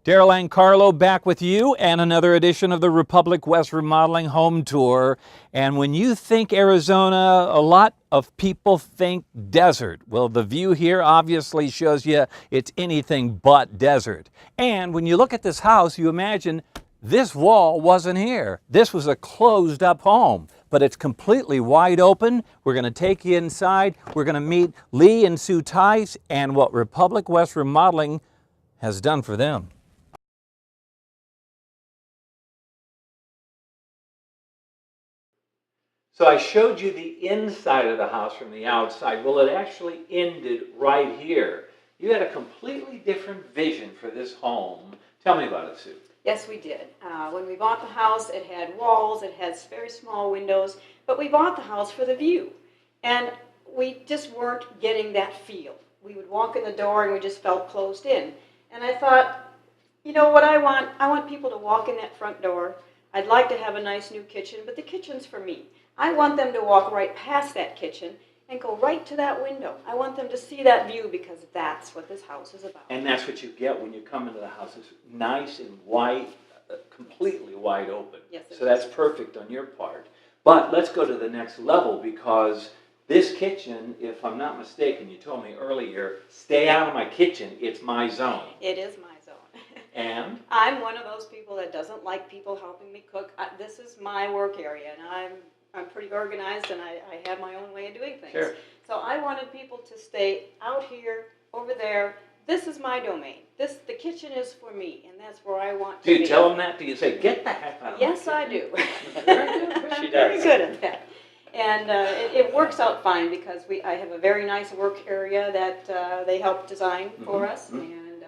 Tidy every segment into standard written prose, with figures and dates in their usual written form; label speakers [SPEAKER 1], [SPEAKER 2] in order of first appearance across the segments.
[SPEAKER 1] Daryl and Carlo back with you and another edition of the Republic West Remodeling Home Tour. And when you think Arizona, a lot of people think desert. Well, the view here obviously shows you it's anything but desert. And when you look at this house, you imagine this wall wasn't here. This was a closed up home, but it's completely wide open. We're going to take you inside. We're going to meet Lee and Sue Tice and what Republic West Remodeling has done for them. So I showed you the inside of the house from the outside. Well, it actually ended right here. You had a completely different vision for this home. Tell me about it, Sue.
[SPEAKER 2] Yes, we did. When we bought the house, it had walls, it had very small windows, but we bought the house for the view. And we just weren't getting that feel. We would walk in the door and we just felt closed in. And I thought, you know what I want? I want people to walk in that front door. I'd like to have a nice new kitchen, but the kitchen's for me. I want them to walk right past that kitchen and go right to that window. I want them to see that view because that's what this house is about.
[SPEAKER 1] And that's what you get when you come into the house. It's nice and wide, completely wide open.
[SPEAKER 2] Yes, it
[SPEAKER 1] so
[SPEAKER 2] is.
[SPEAKER 1] That's perfect on your part. But let's go to the next level because this kitchen, if I'm not mistaken, you told me earlier, stay out of my kitchen, it's my zone.
[SPEAKER 2] It is my zone.
[SPEAKER 1] And?
[SPEAKER 2] I'm one of those people that doesn't like people helping me cook. This is my work area, and I'm pretty organized, and I have my own way of doing things.
[SPEAKER 1] Sure.
[SPEAKER 2] So I wanted people to stay out here, over there. This is my domain. The kitchen is for me, and that's where I want to be.
[SPEAKER 1] Do you tell them that? Do you say, get the heck out of
[SPEAKER 2] Yes,
[SPEAKER 1] my
[SPEAKER 2] I do.
[SPEAKER 1] Very good.
[SPEAKER 2] I'm very good at that. And it works out fine because I have a very nice work area that they helped design for us. And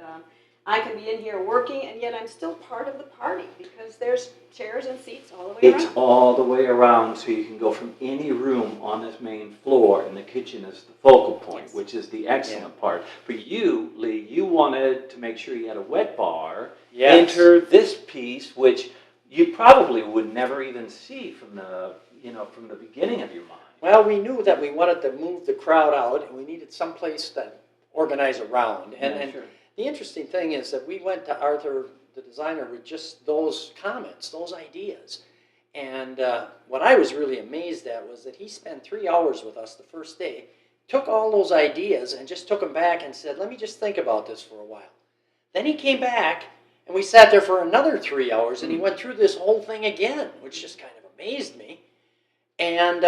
[SPEAKER 2] I can be in here working, and yet I'm still part of the party because there's chairs and seats all the way around.
[SPEAKER 1] It's all the way around, so you can go from any room on this main floor, and the kitchen is the focal point,
[SPEAKER 2] Yes.
[SPEAKER 1] which is the excellent part. For you, Lee, you wanted to make sure you had a wet bar.
[SPEAKER 3] Yes.
[SPEAKER 1] Enter this piece, which you probably would never even see from the beginning of your mind.
[SPEAKER 3] Well, we knew that we wanted to move the crowd out, and we needed some place to organize around. And
[SPEAKER 1] Sure.
[SPEAKER 3] the interesting thing is that we went to Arthur, the designer, with just those comments, those ideas. And what I was really amazed at was that he spent 3 hours with us the first day, took all those ideas and just took them back and said, let me just think about this for a while. Then he came back, and we sat there for another 3 hours, and he went through this whole thing again, which just kind of amazed me. And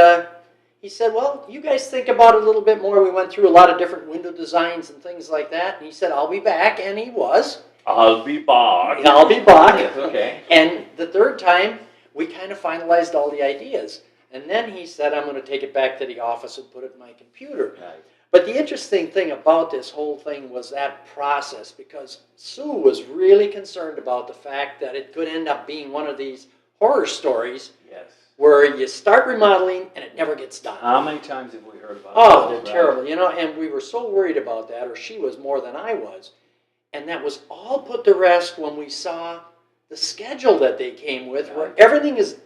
[SPEAKER 3] he said, well, you guys think about it a little bit more. We went through a lot of different window designs and things like that. And he said, I'll be back. And he was.
[SPEAKER 1] I'll be back.
[SPEAKER 3] I'll be back.
[SPEAKER 1] Okay.
[SPEAKER 3] And the third time, we kind of finalized all the ideas. And then he said, I'm going to take it back to the office and put it in my computer.
[SPEAKER 1] Right.
[SPEAKER 3] But the interesting thing about this whole thing was that process, because Sue was really concerned about the fact that it could end up being one of these horror stories.
[SPEAKER 1] Yes.
[SPEAKER 3] Where you start remodeling and it never gets done.
[SPEAKER 1] How many times have we heard about
[SPEAKER 3] Oh,
[SPEAKER 1] that?
[SPEAKER 3] they're terrible. You know, and we were so worried about that, or she was more than I was. And that was all put to rest when we saw the schedule that they came with, where everything is,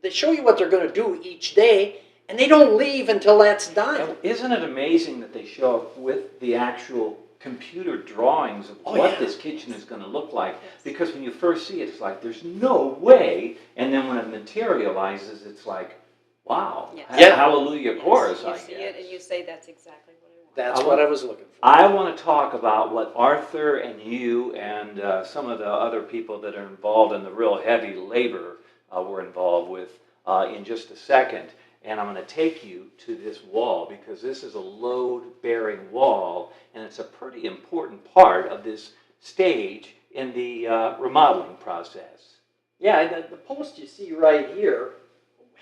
[SPEAKER 3] they show you what they're going to do each day, and they don't leave until that's done.
[SPEAKER 1] And isn't it amazing that they show up with the actual computer drawings of what this kitchen is going to look like? Because when you first see it, it's like, there's no way. And then when it materializes, it's like, wow.
[SPEAKER 2] Yes.
[SPEAKER 3] Yeah.
[SPEAKER 1] Hallelujah chorus,
[SPEAKER 2] You
[SPEAKER 1] I
[SPEAKER 2] see
[SPEAKER 1] guess.
[SPEAKER 2] it and you say that's exactly what I want.
[SPEAKER 3] That's what I was looking for.
[SPEAKER 1] I want to talk about what Arthur and you and some of the other people that are involved in the real heavy labor were involved with in just a second. And I'm going to take you to this wall because this is a load-bearing wall, and it's a pretty important part of this stage in the remodeling process.
[SPEAKER 3] Yeah, the post you see right here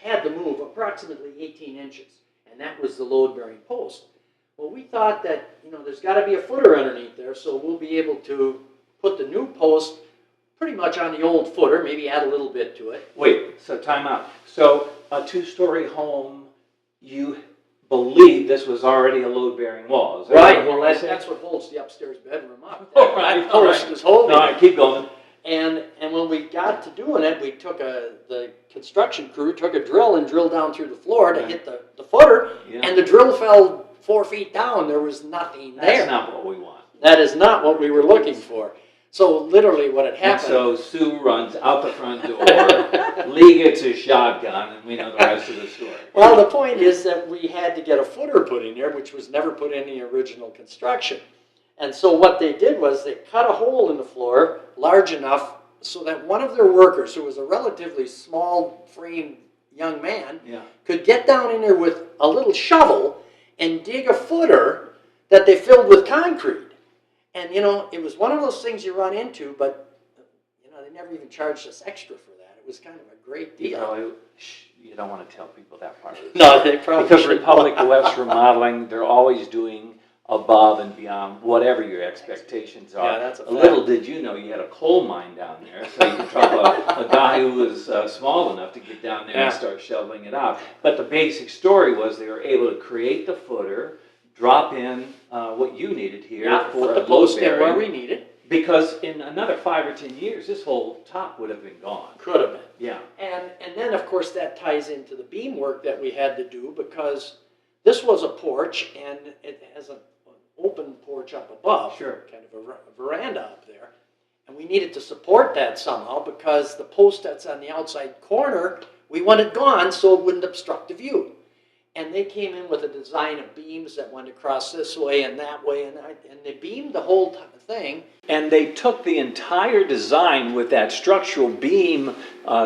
[SPEAKER 3] had to move approximately 18 inches, and that was the load-bearing post. Well, we thought that, you know, there's got to be a footer underneath there, so we'll be able to put the new post pretty much on the old footer, maybe add a little bit to it.
[SPEAKER 1] Wait, so time out. So a two-story home, you believe this was already a load-bearing wall, is that
[SPEAKER 3] Right,
[SPEAKER 1] what
[SPEAKER 3] well,
[SPEAKER 1] you're saying?
[SPEAKER 3] that's what holds the upstairs bedroom up.
[SPEAKER 1] All right,
[SPEAKER 3] The post is holding
[SPEAKER 1] All
[SPEAKER 3] it.
[SPEAKER 1] right, keep going.
[SPEAKER 3] And when we got to doing it, we took the construction crew took a drill and drilled down through the floor to hit the footer,
[SPEAKER 1] Yeah.
[SPEAKER 3] and the drill fell 4 feet down. There was nothing there.
[SPEAKER 1] That's not what we want.
[SPEAKER 3] That is not what we were looking for. So literally what had
[SPEAKER 1] And
[SPEAKER 3] happened.
[SPEAKER 1] so Sue runs out the front door, Lee gets his shotgun, and we know the rest of the story.
[SPEAKER 3] Well, the point is that we had to get a footer put in there, which was never put in the original construction. And so what they did was they cut a hole in the floor large enough so that one of their workers, who was a relatively small framed young man,
[SPEAKER 1] Yeah.
[SPEAKER 3] could get down in there with a little shovel and dig a footer that they filled with concrete. And, you know, it was one of those things you run into, but, you know, they never even charged us extra for that. It was kind of a great deal.
[SPEAKER 1] You don't want to tell people that part of it.
[SPEAKER 3] No, they probably
[SPEAKER 1] Because
[SPEAKER 3] should.
[SPEAKER 1] Republic West Remodeling, they're always doing above and beyond whatever your expectations are.
[SPEAKER 3] Yeah, that's a fact.
[SPEAKER 1] Little did you know you had a coal mine down there, so you could drop a guy who was small enough to get down there and
[SPEAKER 3] Yeah.
[SPEAKER 1] start shoveling it out. But the basic story was they were able to create the footer, drop in what you needed here
[SPEAKER 3] Yeah,
[SPEAKER 1] for
[SPEAKER 3] put
[SPEAKER 1] a
[SPEAKER 3] the
[SPEAKER 1] load
[SPEAKER 3] post in
[SPEAKER 1] bearing.
[SPEAKER 3] where we need it.
[SPEAKER 1] Because in another 5 or 10 years, this whole top would have been gone.
[SPEAKER 3] Could have been.
[SPEAKER 1] Yeah.
[SPEAKER 3] And then, of course, that ties into the beam work that we had to do, because this was a porch and it has an open porch up above.
[SPEAKER 1] Sure.
[SPEAKER 3] Kind of a veranda up there. And we needed to support that somehow, because the post that's on the outside corner, we want it gone so it wouldn't obstruct the view. And they came in with a design of beams that went across this way and that way, and they beamed the whole thing.
[SPEAKER 1] And they took the entire design with that structural beam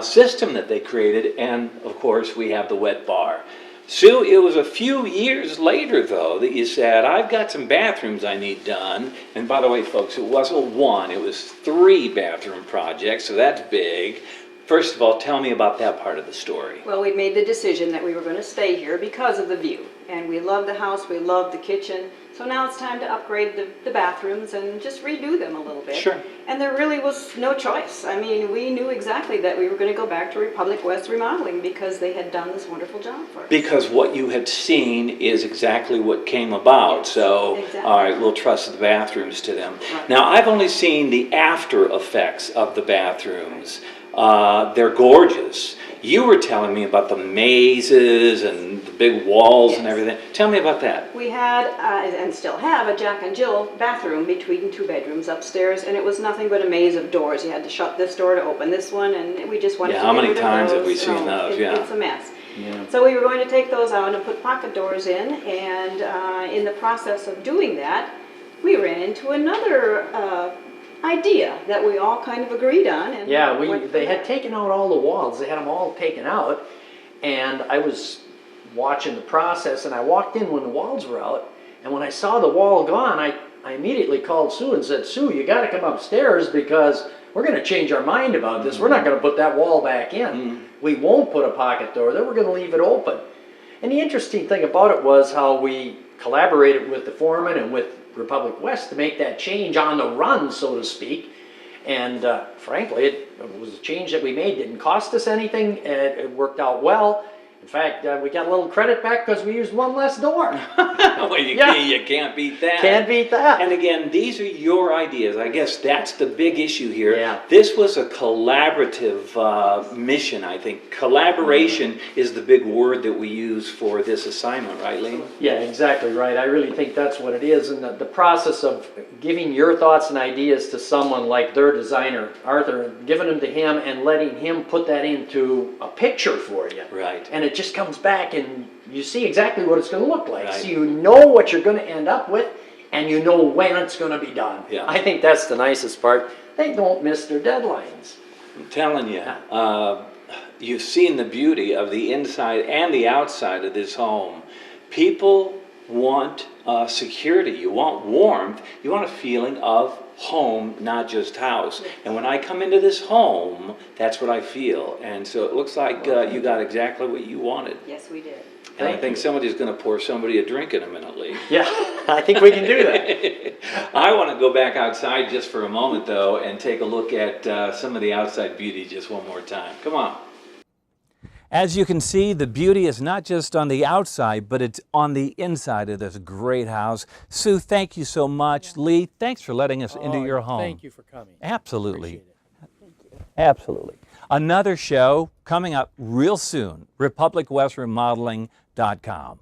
[SPEAKER 1] system that they created, and of course we have the wet bar. Sue, it was a few years later, though, that you said, I've got some bathrooms I need done. And by the way, folks, it wasn't one, it was 3 bathroom projects, so that's big. First of all, tell me about that part of the story.
[SPEAKER 2] Well, we made the decision that we were going to stay here because of the view. And we love the house, we love the kitchen. So now it's time to upgrade the bathrooms and just redo them a little bit.
[SPEAKER 1] Sure.
[SPEAKER 2] And there really was no choice. I mean, we knew exactly that we were going to go back to Republic West Remodeling because they had done this wonderful job for us.
[SPEAKER 1] Because what you had seen is exactly what came about. So,
[SPEAKER 2] exactly.
[SPEAKER 1] all right, we'll trust the bathrooms to them.
[SPEAKER 2] Right.
[SPEAKER 1] Now, I've only seen the after effects of the bathrooms. They're gorgeous. You were telling me about the mazes and the big walls and
[SPEAKER 2] Yes.
[SPEAKER 1] everything. Tell me about that.
[SPEAKER 2] We had, and still have, a Jack and Jill bathroom between 2 bedrooms upstairs, and it was nothing but a maze of doors. You had to shut this door to open this one, and we just wanted
[SPEAKER 1] Yeah,
[SPEAKER 2] to
[SPEAKER 1] how
[SPEAKER 2] get
[SPEAKER 1] many
[SPEAKER 2] rid of
[SPEAKER 1] times have
[SPEAKER 2] those.
[SPEAKER 1] we seen those? Yeah.
[SPEAKER 2] It's a mess.
[SPEAKER 1] Yeah.
[SPEAKER 2] So we were going to take those out and put pocket doors in, and in the process of doing that, we ran into another idea that we all kind of agreed on. And
[SPEAKER 3] Yeah,
[SPEAKER 2] went from
[SPEAKER 3] they had
[SPEAKER 2] there.
[SPEAKER 3] taken out all the walls. They had them all taken out, and I was watching the process, and I walked in when the walls were out, and when I saw the wall gone, I immediately called Sue and said, Sue, you got to come upstairs because we're going to change our mind about this. We're not going to put that wall back in. We won't put a pocket door there. We're going to leave it open. And the interesting thing about it was how we collaborated with the foreman and with Republic West to make that change on the run, so to speak. And frankly, it was a change that we made. Didn't cost us anything. It worked out well. In fact, we got a little credit back because we used one less door.
[SPEAKER 1] Well,
[SPEAKER 3] Yeah.
[SPEAKER 1] you can't beat that.
[SPEAKER 3] Can't beat that.
[SPEAKER 1] And again, these are your ideas. I guess that's the big issue here.
[SPEAKER 3] Yeah.
[SPEAKER 1] This was a collaborative mission, I think. Collaboration is the big word that we use for this assignment, right, Lee?
[SPEAKER 3] Yeah, exactly right. I really think that's what it is. And the process of giving your thoughts and ideas to someone like their designer, Arthur, giving them to him and letting him put that into a picture for you.
[SPEAKER 1] Right.
[SPEAKER 3] And it just comes back and you see exactly what it's going to look like.
[SPEAKER 1] Right.
[SPEAKER 3] So you know what you're going to end up with and you know when it's going to be done.
[SPEAKER 1] Yeah.
[SPEAKER 3] I think that's the nicest part. They don't miss their deadlines.
[SPEAKER 1] I'm telling you, you've seen the beauty of the inside and the outside of this home. People want security. You want warmth. You want a feeling of home, not just house. And when I come into this home, that's what I feel. And so it looks like you got exactly what you wanted.
[SPEAKER 2] Yes, we did.
[SPEAKER 1] And I
[SPEAKER 3] Thank
[SPEAKER 1] think
[SPEAKER 3] you.
[SPEAKER 1] somebody's going to pour somebody a drink in a minute, Lee.
[SPEAKER 3] Yeah, I think we can do that.
[SPEAKER 1] I want to go back outside just for a moment, though, and take a look at some of the outside beauty just one more time. Come on. As you can see, the beauty is not just on the outside, but it's on the inside of this great house. Sue, thank you so much. Lee, thanks for letting us into your home.
[SPEAKER 4] Thank you for coming.
[SPEAKER 1] Absolutely.
[SPEAKER 4] Appreciate it.
[SPEAKER 1] Absolutely. Another show coming up real soon, RepublicWestRemodeling.com.